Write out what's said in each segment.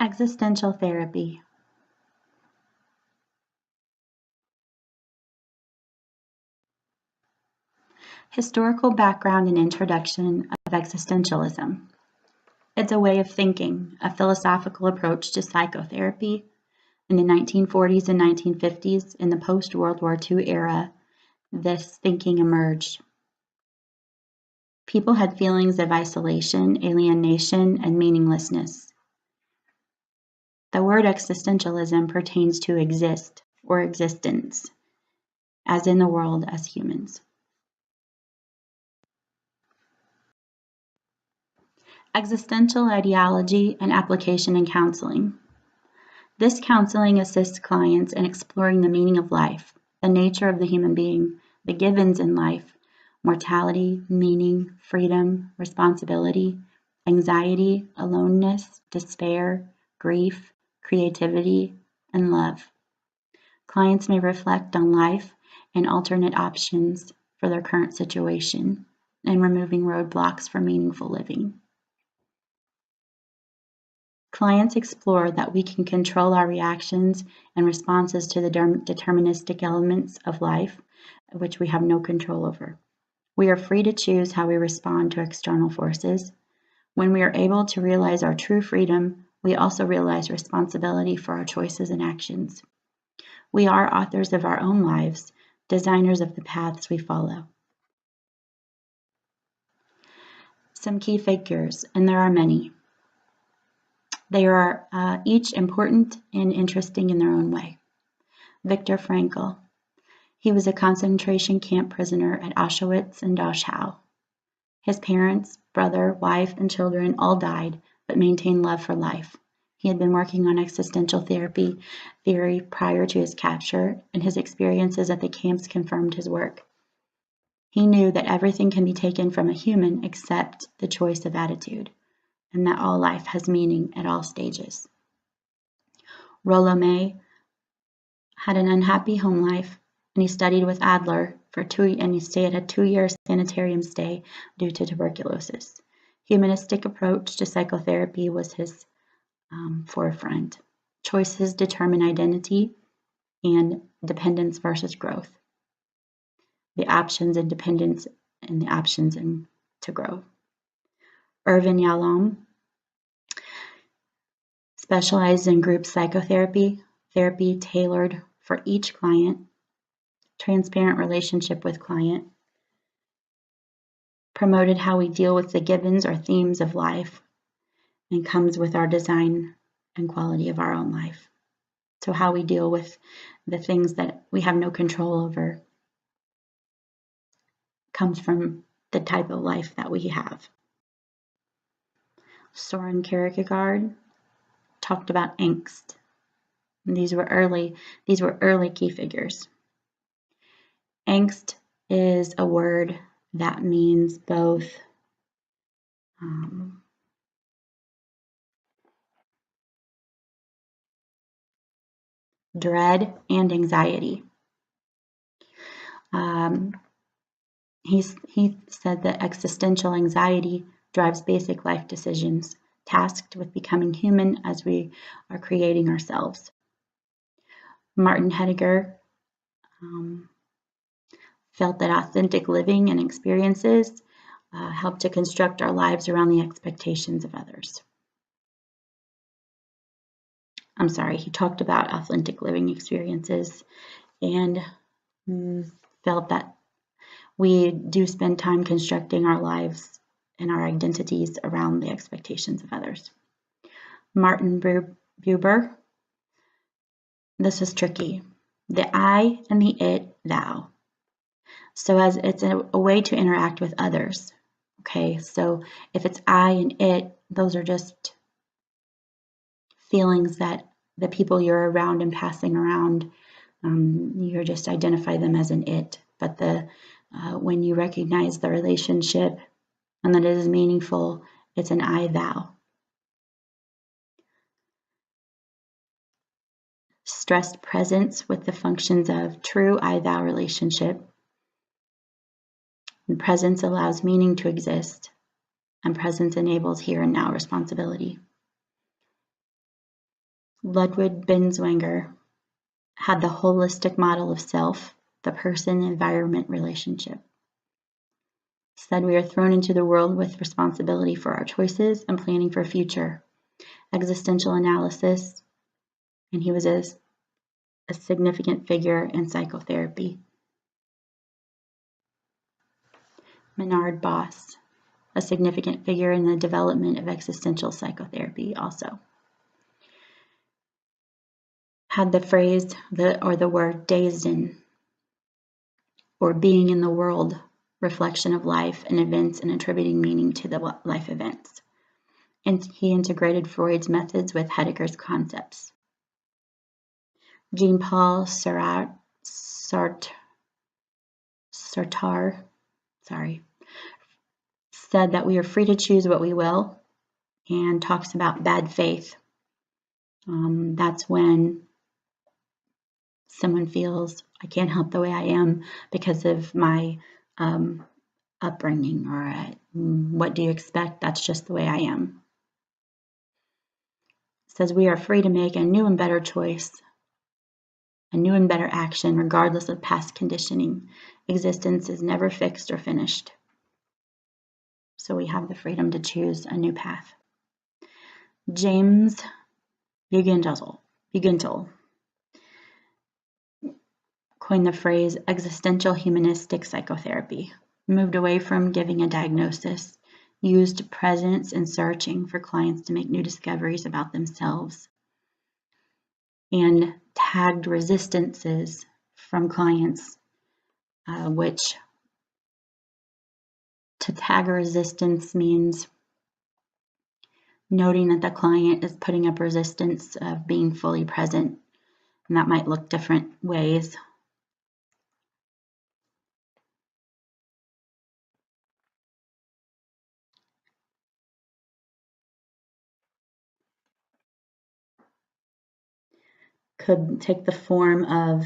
Existential therapy. Historical background and introduction of existentialism. It's a way of thinking, a philosophical approach to psychotherapy. In the 1940s and 1950s, in the post-World War II era, this thinking emerged. People had feelings of isolation, alienation, and meaninglessness. The word existentialism pertains to exist or existence, as in the world as humans. Existential ideology and application in counseling. This counseling assists clients in exploring the meaning of life, the nature of the human being, the givens in life, mortality, meaning, freedom, responsibility, anxiety, aloneness, despair, grief, creativity, and love. Clients may reflect on life and alternate options for their current situation and removing roadblocks for meaningful living. Clients explore that we can control our reactions and responses to the deterministic elements of life, which we have no control over. We are free to choose how we respond to external forces. When we are able to realize our true freedom, we also realize responsibility for our choices and actions. We are authors of our own lives, designers of the paths we follow. Some key figures, and there are many. They are each important and interesting in their own way. Viktor Frankl. He was a concentration camp prisoner at Auschwitz and Dachau. His parents, brother, wife, and children all died, but maintained love for life. He had been working on existential theory prior to his capture, and his experiences at the camps confirmed his work. He knew that everything can be taken from a human except the choice of attitude, and that all life has meaning at all stages. Rollo May had an unhappy home life, and he studied with Adler and he stayed a 2-year sanitarium stay due to tuberculosis. Humanistic approach to psychotherapy was his forefront. Choices determine identity and dependence versus growth. The options in dependence and the options to grow. Irvin Yalom specialized in group psychotherapy, therapy tailored for each client, transparent relationship with client, promoted how we deal with the givens or themes of life, and comes with our design and quality of our own life. So how we deal with the things that we have no control over comes from the type of life that we have. Soren Kierkegaard talked about angst. And these were early key figures. Angst is a word that means both dread and anxiety. He said that existential anxiety drives basic life decisions, tasked with becoming human as we are creating ourselves. Martin Heidegger felt that authentic living and experiences help to construct our lives around the expectations of others. He talked about authentic living experiences and felt that we do spend time constructing our lives and our identities around the expectations of others. Martin Buber, this is tricky. The I and the it, thou. So as it's a way to interact with others. Okay, so if it's I and it, those are just feelings that the people you're around and passing around, you just identify them as an it. But when you recognize the relationship and that it is meaningful, it's an I, thou. Stressed presence with the functions of true I-thou relationship. And presence allows meaning to exist, and presence enables here and now responsibility. Ludwig Binswanger had the holistic model of self, the person-environment relationship. He said we are thrown into the world with responsibility for our choices and planning for future. Existential analysis, and he was a significant figure in psychotherapy. Menard Boss, a significant figure in the development of existential psychotherapy also. Had the phrase or the word dazed in, or being in the world, reflection of life and events and attributing meaning to the life events. And he integrated Freud's methods with Heidegger's concepts. Jean-Paul Sartre said that we are free to choose what we will, and talks about bad faith. That's when someone feels, I can't help the way I am because of my upbringing, or what do you expect? That's just the way I am. It says we are free to make a new and better choice, a new and better action, regardless of past conditioning. Existence is never fixed or finished. So we have the freedom to choose a new path. James Bugentel coined the phrase existential humanistic psychotherapy, moved away from giving a diagnosis, used presence and searching for clients to make new discoveries about themselves, and tagged resistances from clients, which to tag a resistance means noting that the client is putting up resistance of being fully present, and that might look different ways. Could take the form of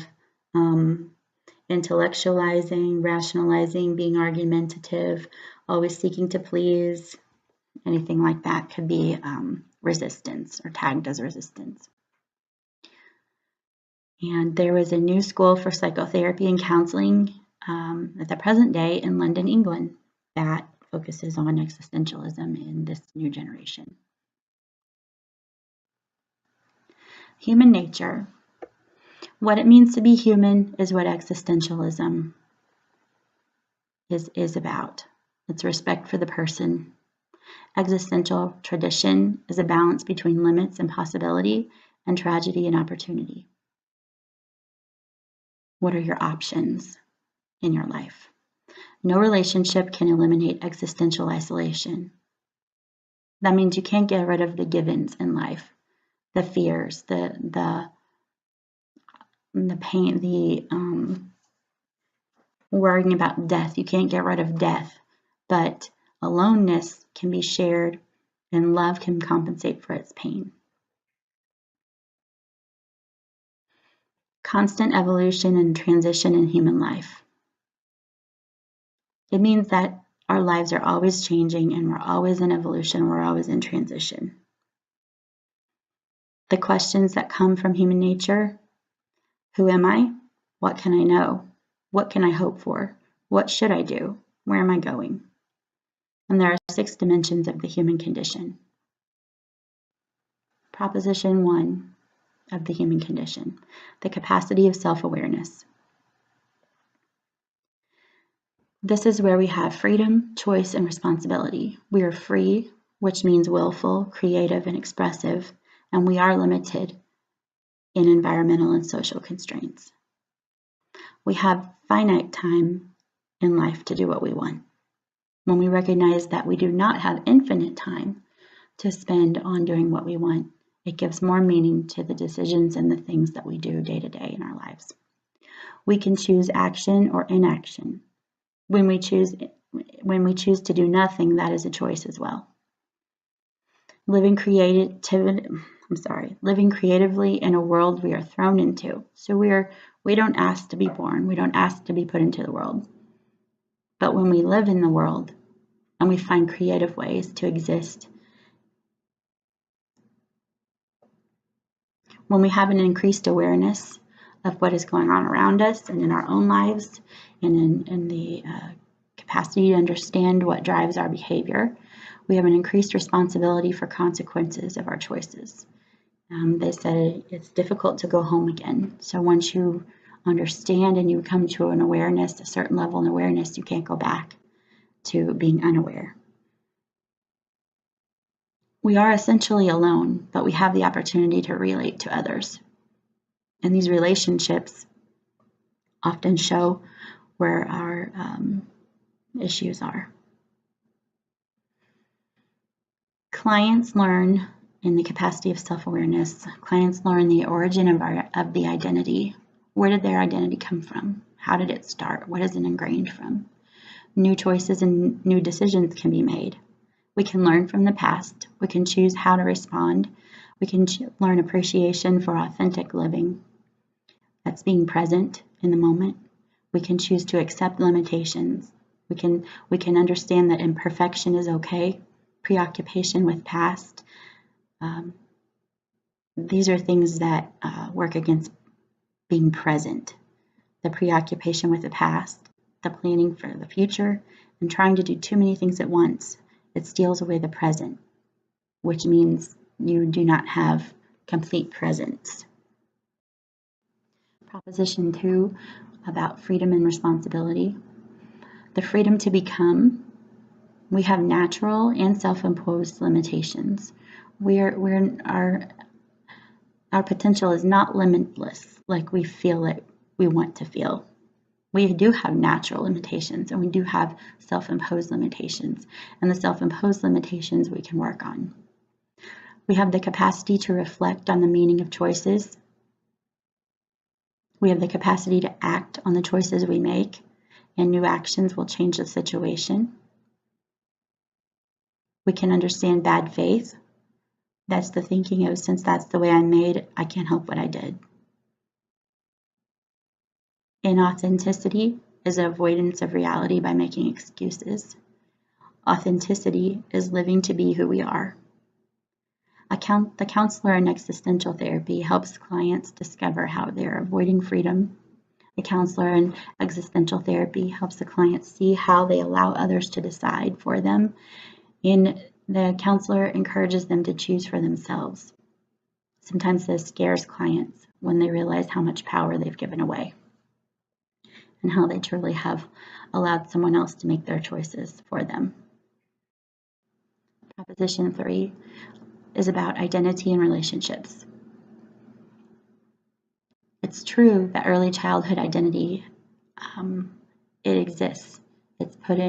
intellectualizing, rationalizing, being argumentative, always seeking to please. Anything like that could be resistance, or tagged as resistance. And there was a new school for psychotherapy and counseling at the present day in London, England, that focuses on existentialism in this new generation. Human nature. What it means to be human is what existentialism is about. It's respect for the person. Existential tradition is a balance between limits and possibility, and tragedy and opportunity. What are your options in your life? No relationship can eliminate existential isolation. That means you can't get rid of the givens in life, the fears, the pain, the worrying about death. You can't get rid of death, but aloneness can be shared, and love can compensate for its pain. Constant evolution and transition in human life. It means that our lives are always changing, and we're always in evolution, we're always in transition. The questions that come from human nature: who am I? What can I know? What can I hope for? What should I do? Where am I going? And there are 6 dimensions of the human condition. Proposition 1 of the human condition, the capacity of self-awareness. This is where we have freedom, choice, and responsibility. We are free, which means willful, creative, and expressive, and we are limited in environmental and social constraints. We have finite time in life to do what we want. When we recognize that we do not have infinite time to spend on doing what we want, it gives more meaning to the decisions and the things that we do day to day in our lives. We can choose action or inaction. When we choose to do nothing, that is a choice as well. Living creatively in a world we are thrown into. So we don't ask to be born. We don't ask to be put into the world. But when we live in the world and we find creative ways to exist, When we have an increased awareness of what is going on around us and in our own lives, and in the capacity to understand what drives our behavior, we have an increased responsibility for consequences of our choices. They said it's difficult to go home again. So once you understand and you come to an awareness, a certain level of awareness, you can't go back to being unaware. We are essentially alone, but we have the opportunity to relate to others. And these relationships often show where our issues are. Clients learn in the capacity of self-awareness. Clients learn the origin of the identity. Where did their identity come from? How did it start? What is it ingrained from? New choices and new decisions can be made. We can learn from the past. We can choose how to respond. We can learn appreciation for authentic living. That's being present in the moment. We can choose to accept limitations. We can understand that imperfection is okay. Preoccupation with past. These are things that work against being present. The preoccupation with the past, the planning for the future, and trying to do too many things at once. It steals away the present, which means you do not have complete presence. Proposition 2 about freedom and responsibility. The freedom to become. We have natural and self-imposed limitations. Our potential is not limitless like we feel it we want to feel. We do have natural limitations and we do have self-imposed limitations, and the self-imposed limitations we can work on. We have the capacity to reflect on the meaning of choices. We have the capacity to act on the choices we make, and new actions will change the situation. We can understand bad faith. That's the thinking of, since that's the way I'm made, I can't help what I did. Inauthenticity is avoidance of reality by making excuses. Authenticity is living to be who we are. The counselor in Existential Therapy helps clients discover how they're avoiding freedom. The counselor in Existential Therapy helps the client see how they allow others to decide for them. And the counselor encourages them to choose for themselves. Sometimes this scares clients when they realize how much power they've given away and how they truly have allowed someone else to make their choices for them. Proposition 3 is about identity and relationships. It's true that early childhood identity, it exists. It's put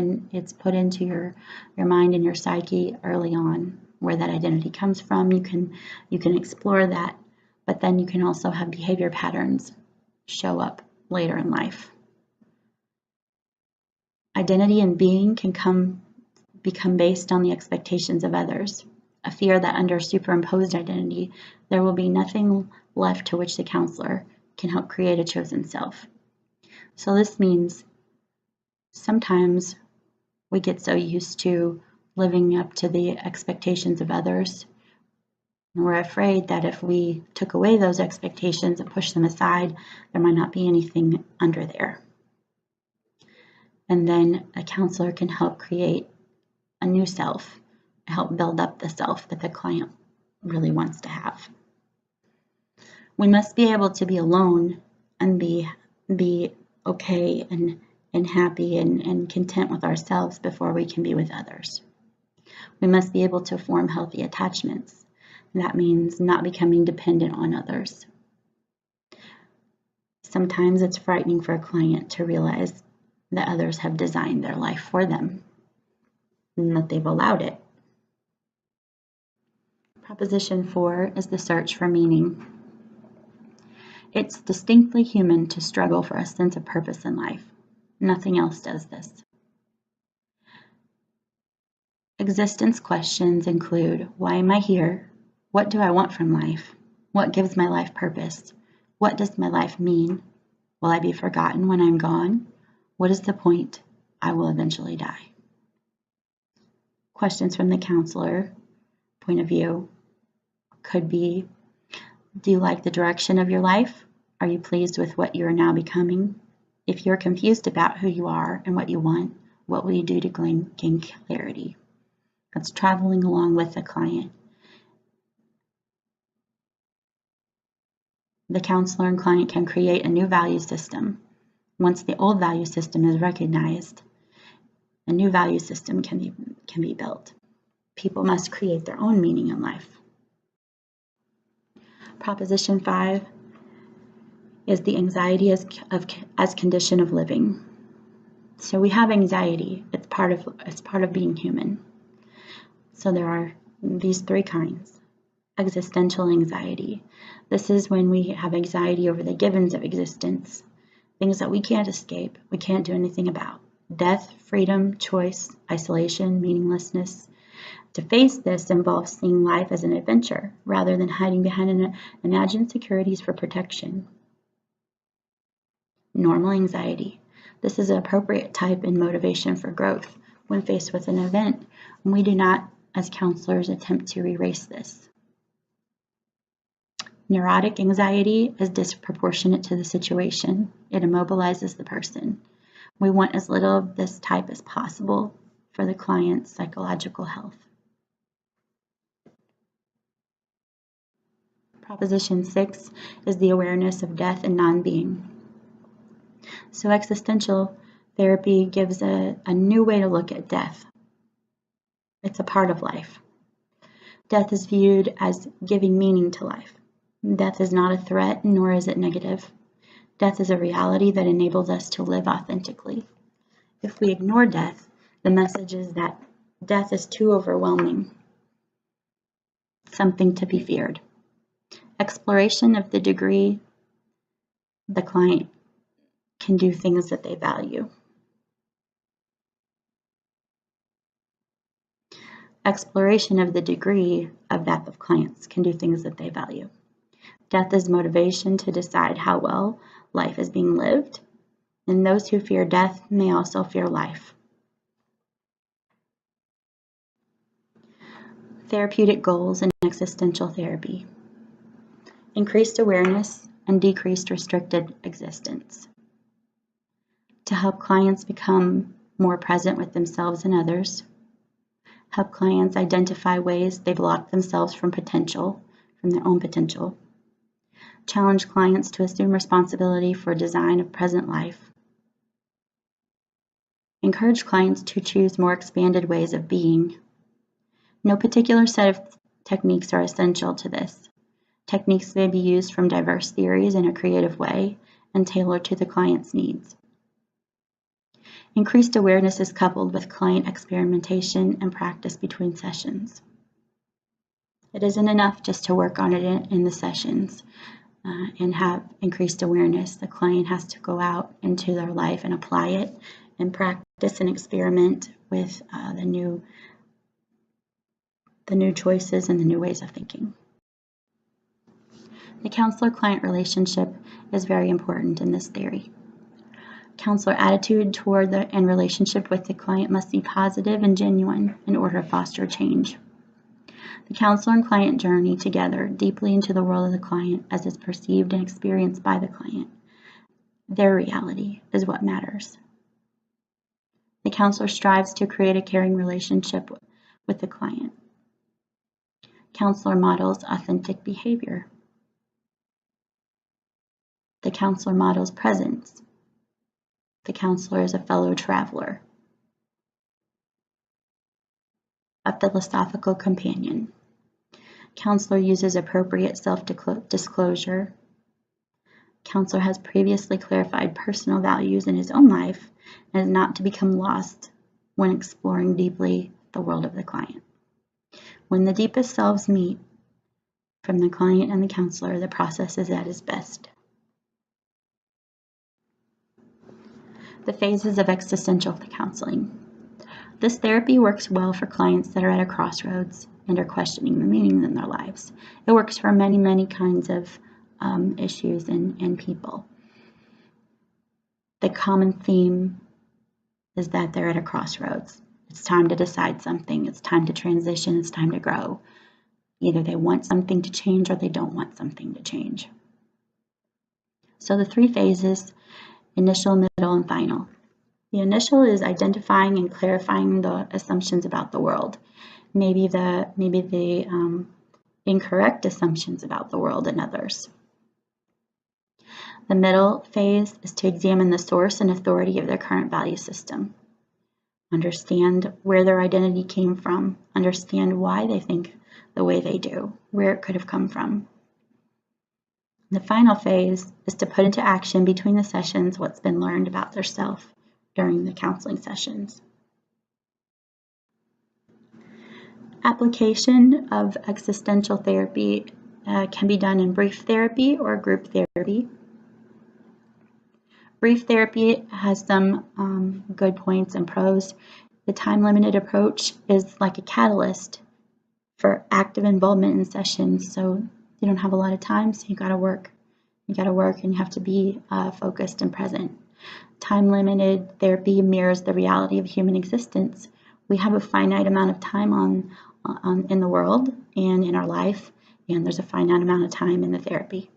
into your mind and your psyche early on, where that identity comes from. You can explore that, but then you can also have behavior patterns show up later in life. Identity and being can become based on the expectations of others. A fear that under superimposed identity, there will be nothing left to which the counselor can help create a chosen self. So this means sometimes we get so used to living up to the expectations of others, and we're afraid that if we took away those expectations and pushed them aside, there might not be anything under there. And then a counselor can help create a new self, help build up the self that the client really wants to have. We must be able to be alone and be okay and happy and content with ourselves before we can be with others. We must be able to form healthy attachments. That means not becoming dependent on others. Sometimes it's frightening for a client to realize that others have designed their life for them and that they've allowed it. Proposition 4 is the search for meaning. It's distinctly human to struggle for a sense of purpose in life. Nothing else does this. Existence questions include, why am I here? What do I want from life? What gives my life purpose? What does my life mean? Will I be forgotten when I'm gone? What is the point? I will eventually die. Questions from the counselor point of view could be, Do you like the direction of your life? Are you pleased with what you are now becoming? If you're confused about who you are and what you want, what will you do to gain clarity? That's traveling along with the client. The counselor and client can create a new value system. Once the old value system is recognized, a new value system can be built. People must create their own meaning in life. Proposition 5 is the anxiety as condition of living. So we have anxiety. It's part of being human. So there are these 3 kinds. Existential anxiety. This is when we have anxiety over the givens of existence, things that we can't escape, we can't do anything about. Death, freedom, choice, isolation, meaninglessness. To face this involves seeing life as an adventure rather than hiding behind imagined securities for protection. Normal anxiety. This is an appropriate type and motivation for growth when faced with an event, and we do not, as counselors, attempt to erase this. Neurotic anxiety is disproportionate to the situation. It immobilizes the person. We want as little of this type as possible for the client's psychological health. Proposition 6 is the awareness of death and non-being. So existential therapy gives a new way to look at death. It's a part of life. Death is viewed as giving meaning to life. Death is not a threat, nor is it negative. Death is a reality that enables us to live authentically. If we ignore death, the message is that death is too overwhelming, something to be feared. Exploration of the degree the client can do things that they value. Exploration of the degree of that of clients can do things that they value. Death is motivation to decide how well life is being lived, and those who fear death may also fear life. Therapeutic goals in existential therapy. Increased awareness and decreased restricted existence. To help clients become more present with themselves and others. Help clients identify ways they've locked themselves from their own potential. Challenge clients to assume responsibility for design of present life. Encourage clients to choose more expanded ways of being. No particular set of techniques are essential to this. Techniques may be used from diverse theories in a creative way and tailored to the client's needs. Increased awareness is coupled with client experimentation and practice between sessions. It isn't enough just to work on it in the sessions and have increased awareness. The client has to go out into their life and apply it and practice and experiment with the new choices and the new ways of thinking. The counselor-client relationship is very important in this theory. Counselor attitude toward and relationship with the client must be positive and genuine in order to foster change. The counselor and client journey together deeply into the world of the client as is perceived and experienced by the client. Their reality is what matters. The counselor strives to create a caring relationship with the client. Counselor models authentic behavior. The counselor models presence. The counselor is a fellow traveler, a philosophical companion. Counselor uses appropriate self-disclosure. Counselor has previously clarified personal values in his own life and is not to become lost when exploring deeply the world of the client. When the deepest selves meet from the client and the counselor, the process is at its best. The phases of existential counseling. This therapy works well for clients that are at a crossroads and are questioning the meaning in their lives. It works for many, many kinds of issues and people. The common theme is that they're at a crossroads. It's time to decide something. It's time to transition. It's time to grow. Either they want something to change or they don't want something to change. So the 3 phases: initial, middle, and final. The initial is identifying and clarifying the assumptions about the world. Maybe the incorrect assumptions about the world and others. The middle phase is to examine the source and authority of their current value system. Understand where their identity came from. Understand why they think the way they do, where it could have come from. The final phase is to put into action between the sessions what's been learned about their self during the counseling sessions. Application of existential therapy can be done in brief therapy or group therapy. Brief therapy has some good points and pros. The time-limited approach is like a catalyst for active involvement in sessions, so you don't have a lot of time, so you gotta work. You gotta work and you have to be focused and present. Time-limited therapy mirrors the reality of human existence. We have a finite amount of time in the world and in our life, and there's a finite amount of time in the therapy.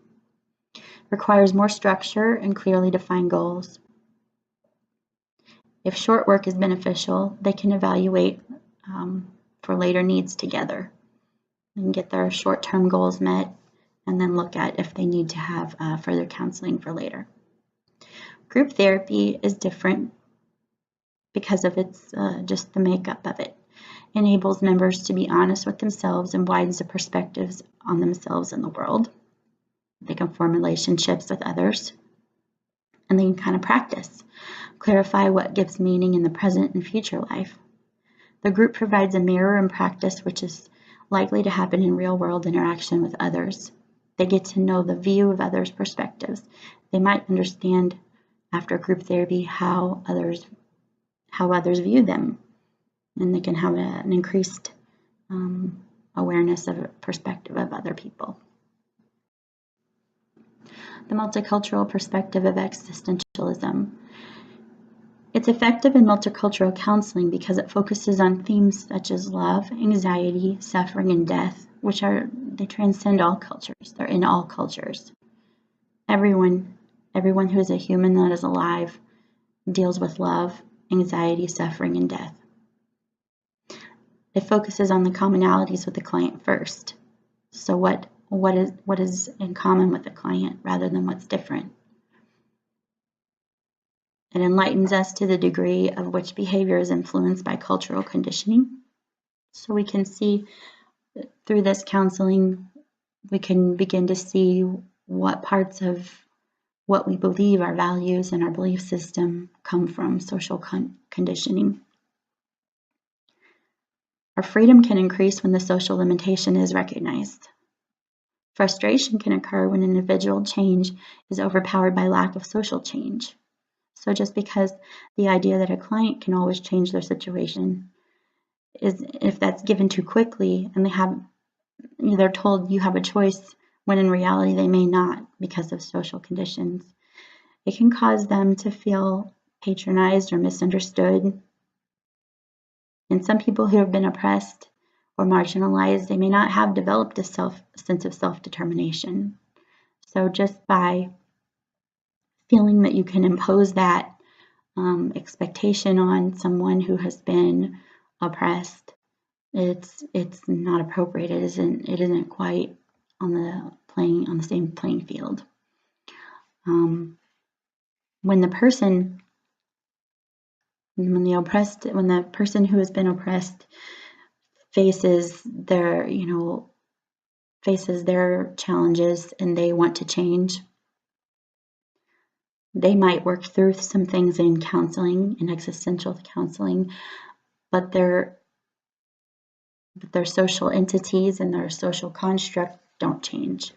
Requires more structure and clearly defined goals. If short work is beneficial, they can evaluate for later needs together and get their short-term goals met, and then look at if they need to have further counseling for later. Group therapy is different because of its just the makeup of it. Enables members to be honest with themselves and widens the perspectives on themselves and the world. They can form relationships with others, and they can kind of practice, clarify what gives meaning in the present and future life. The group provides a mirror and practice which is likely to happen in real-world interaction with others. They get to know the view of others' perspectives. They might understand after group therapy how others view them, and they can have an increased awareness of a perspective of other people. The multicultural perspective of existentialism. It's effective in multicultural counseling because it focuses on themes such as love, anxiety, suffering, and death, they transcend all cultures. They're in all cultures. Everyone who is a human that is alive deals with love, anxiety, suffering, and death. It focuses on the commonalities with the client first. So what is in common with the client rather than what's different. It enlightens us to the degree of which behavior is influenced by cultural conditioning. So we can see through this counseling, we can begin to see what parts of what we believe, our values and our belief system, come from social conditioning. Our freedom can increase when the social limitation is recognized. Frustration can occur when individual change is overpowered by lack of social change. So just because the idea that a client can always change their situation is, if that's given too quickly and they're told you have a choice when in reality they may not because of social conditions, it can cause them to feel patronized or misunderstood. And some people who have been oppressed or marginalized, they may not have developed a sense of self-determination. So just by feeling that you can impose that expectation on someone who has been oppressed, it's not appropriate. It isn't quite on the same playing field. When the person who has been oppressed faces their challenges and they want to change, they might work through some things in counseling, in existential counseling, but their social entities and their social construct don't change.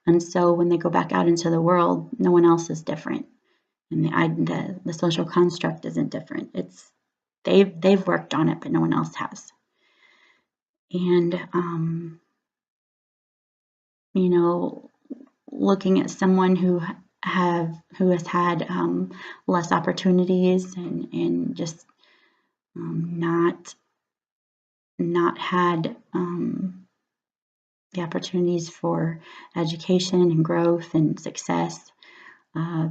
And so when they go back out into the world, no one else is different. And the social construct isn't different. They've worked on it, but no one else has. And looking at someone who has had less opportunities and just not had the opportunities for education and growth and success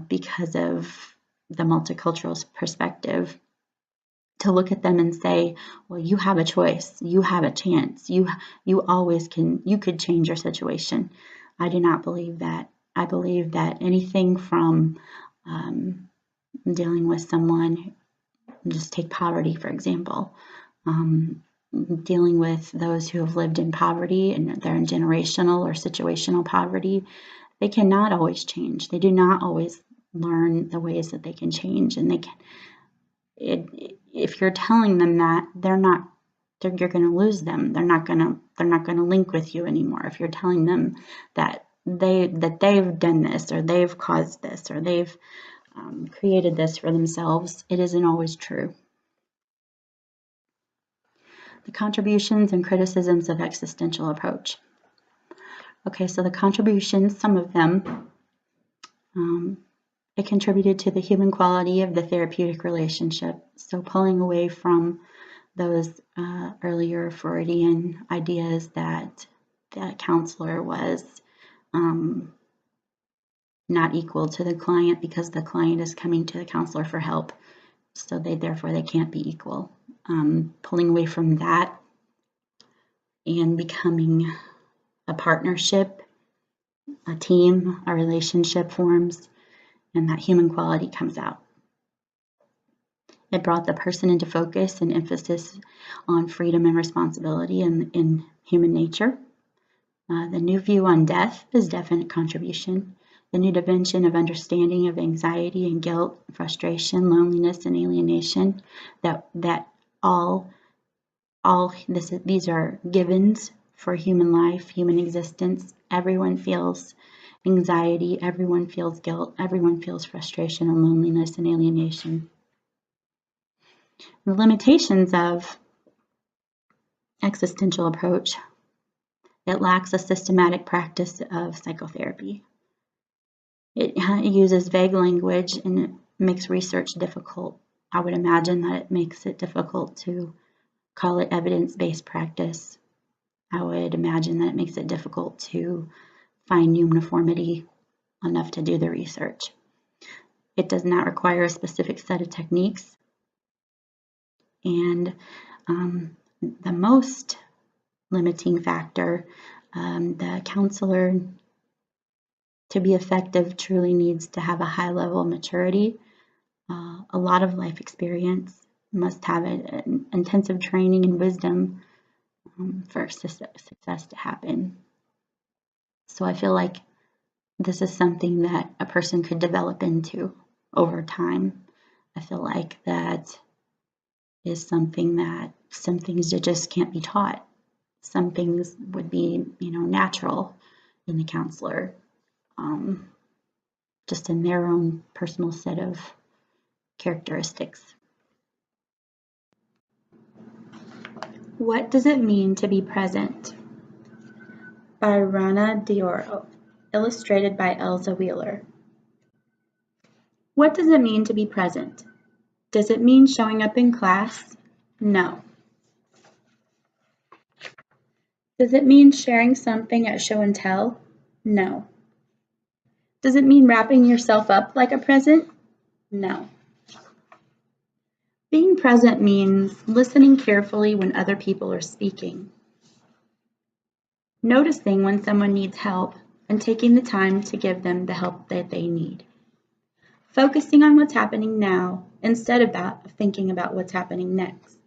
because of the multicultural perspective, to look at them and say, well, you have a choice, you have a chance, you always can, you could change your situation. I do not believe that. I believe that anything from dealing with someone, just take poverty, for example, dealing with those who have lived in poverty and they're in generational or situational poverty, they cannot always change. They do not always learn the ways that they can change, and they can. If you're telling them that, you're going to lose them. They're not going to link with you anymore. If you're telling them that they've done this, or they've caused this, or they've created this for themselves, it isn't always true. The contributions and criticisms of existential approach. Okay, so the contributions, some of them, it contributed to the human quality of the therapeutic relationship. So pulling away from those earlier Freudian ideas that the counselor was not equal to the client because the client is coming to the counselor for help, so therefore they can't be equal. Pulling away from that and becoming a partnership, a team, a relationship forms, and that human quality comes out. It brought the person into focus and emphasis on freedom and responsibility in human nature. The new view on death is a definite contribution. The new dimension of understanding of anxiety and guilt, frustration, loneliness, and alienation, these are givens for human life, human existence. Everyone feels anxiety, everyone feels guilt, everyone feels frustration and loneliness and alienation. The limitations of existential approach: it lacks a systematic practice of psychotherapy. It uses vague language and it makes research difficult. I would imagine that it makes it difficult to call it evidence-based practice. I would imagine that it makes it difficult to find uniformity enough to do the research. It does not require a specific set of techniques. And the most limiting factor, the counselor, to be effective, truly needs to have a high level of maturity, a lot of life experience, must have an intensive training and wisdom for success to happen. So I feel like this is something that a person could develop into over time. I feel like that is something that some things that just can't be taught. Some things would be, natural in the counselor, just in their own personal set of characteristics. What does it mean to be present? By Rana Dioro, illustrated by Elza Wheeler. What does it mean to be present? Does it mean showing up in class? No. Does it mean sharing something at show and tell? No. Does it mean wrapping yourself up like a present? No. Being present means listening carefully when other people are speaking, noticing when someone needs help and taking the time to give them the help that they need, focusing on what's happening now instead of thinking about what's happening next,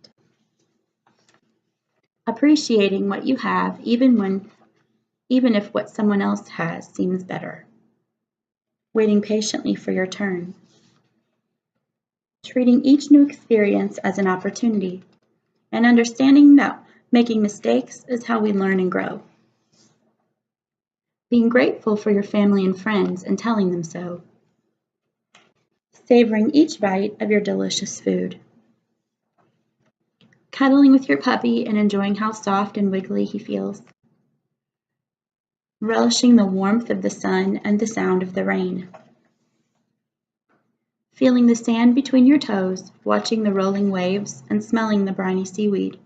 appreciating what you have even if what someone else has seems better, waiting patiently for your turn, treating each new experience as an opportunity, and understanding that making mistakes is how we learn and grow. Being grateful for your family and friends and telling them so. Savoring each bite of your delicious food. Cuddling with your puppy and enjoying how soft and wiggly he feels. Relishing the warmth of the sun and the sound of the rain. Feeling the sand between your toes, watching the rolling waves, and smelling the briny seaweed.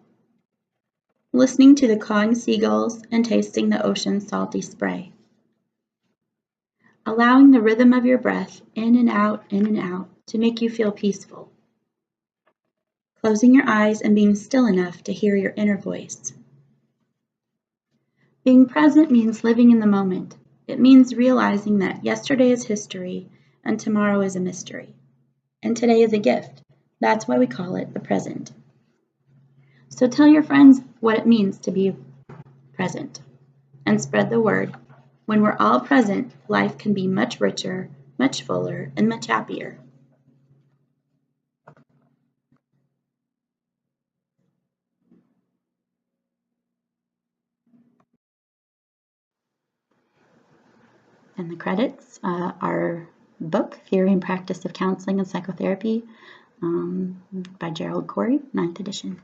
listening to the cawing seagulls and tasting the ocean's salty spray. Allowing the rhythm of your breath in and out to make you feel peaceful. Closing your eyes and being still enough to hear your inner voice. Being present means living in the moment. It means realizing that yesterday is history and tomorrow is a mystery. And today is a gift. That's why we call it the present. So tell your friends what it means to be present and spread the word. When we're all present, life can be much richer, much fuller, and much happier. And the credits are book, Theory and Practice of Counseling and Psychotherapy by Gerald Corey, 9th edition.